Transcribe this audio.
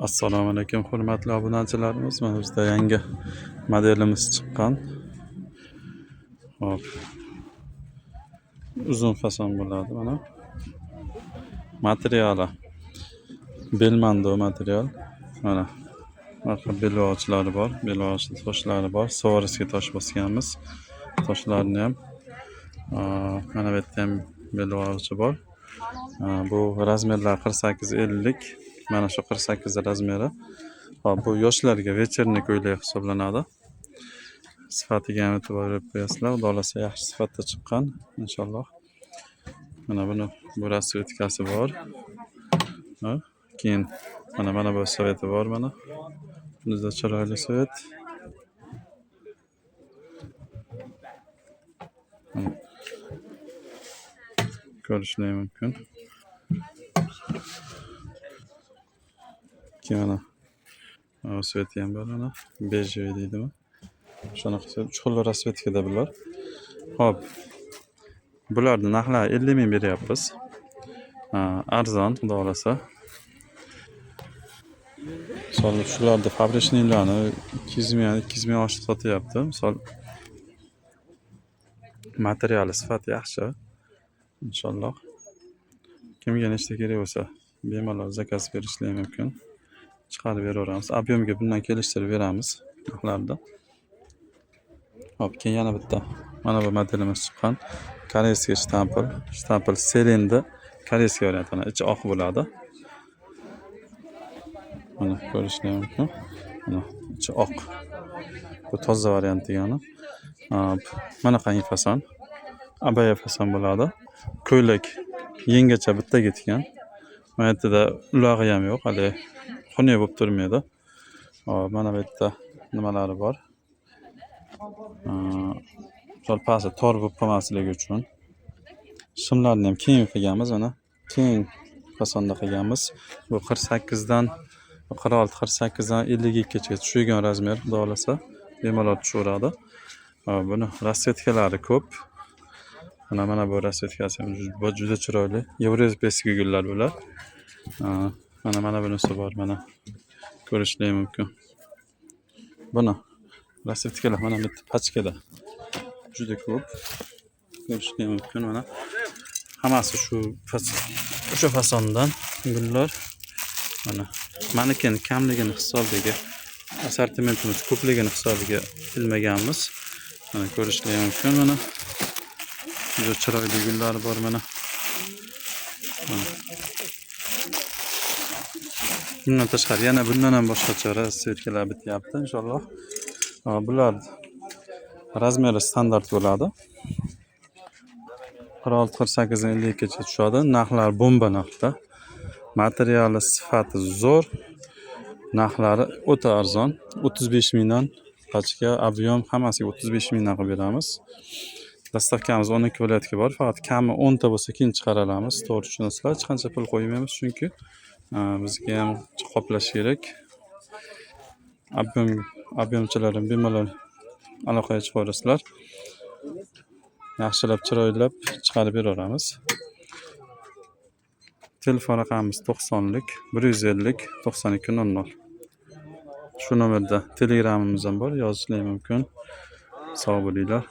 Assalomu alaykum hurmatli obunachilarimiz. Mana bizda yangi modelimiz chiqqan. Hop. Uzun fason bo'ladi mana. Materiali belmando material. Mana arqa belbog'chlari bor, belbog' toshlari bor. Sovariski tosh bosganmiz. Toshlarni ham mana bu yerda ham belbog'chi bor. Bu razmerlar 48-50lik. Mana shu 48 razmeri. Hop, bu yoshlarga вечерний ko'ylak hisoblanadi. Sifatiga ham e'tibor berib qo'yasizlar. Xudo xolasa yaxshi sifatda chiqqan, inshaalloh. Mana buni bu rasvetkasi bor. Keyin mana bu sveti bor mana. Bizda chiroyli svet. Ko'rishlar mumkin. Keyin mana sveti ham bor mana. Bejli deydimi? Shunaqa chuqur rasvetkada bular. Hop. Bularning narxlari 50 ming beryapmiz. Arzon, xudo xolasa. Misol shularda fabrichniylarni 200 ming, 200 ming oshib sotyapti. Misol materiali sifati yaxshi. Inshaalloh. Kimga nechta kerak bo'lsa, bemalol zakaz berishlari mumkin. Chiqarib beraveramiz. Ob'yomga bundan kelishtirib beramiz narxlarda. Hop, keyin yana bitta mana bu modelimiz chiqqan. Koreyskiy shtampl Selinda koreyskiy variantini ichi oq bo'ladi. Mana ko'rishlar mumkin. Mana ichi oq. Bu toza variant degani. Mana qanday fason. Abaya fason bo'ladi. Ko'ylak yengacha bitta ketgan. Mana yerda ulog'i ham yo'q, hali xunuk bo'lib turmaydi. Hop, mana bu yerda nimalari bor? Sol pasti tor bo'lib qolmasligi uchun shimlarni ham keng qilganmiz. Mana keng fasonda qilganmiz. Bu 48 dan 46, 48 dan 52 gacha tushgan razmer, xudo xolasa bemalol tushaveradi. Buni rasvetkalari ko'p. Mana bu rasvetkasi ham juda chiroyli. Yevropeyskiy gullar bular. Mana bunisi bor, mana ko'rishlar mumkin. Buni rasvetkalar mana bitta pachkada juda ko'p. Ko'rishlar mumkin mana. Hammasi shu fasondan gullar. Mana maniken kamligini hisobiga, assortimentimiz ko'pligini hisobiga ilmaganmiz. Mana ko'rishlar mumkin mana. Juda chiroyli gullar bor mana. Bundan tashqari yana bundan ham boshqacha rasvetkalar bityapti inshaalloh. Bular razmeri standart bo'ladi. 46, 48 dan 50 gacha tushadi. Narxlar bomba narxda. Materiali sifati zo'r. Narxlari o'ta arzon. 35 mingdan pachka, ob'yom hammasiga 35 mingdan qilib beramiz. Dastavkamiz 12 viloyatga bor. Faqat kami 10 ta bo'lsa keyin chiqaramiz. To'g'ri tushunasizlar. Hech qancha pul qo'ymaymiz chunki bizga ham qoplash kerak. Ob'yomchilarim bemalol aloqaga chiqaverasizlar. Yaxshilab chiroylab chiqarib beraveramiz. Telefon raqamimiz 90lik 150 9200. Shu nomerda Telegramimiz ham bor, yozishlar mumkin. Sog' bo'linglar.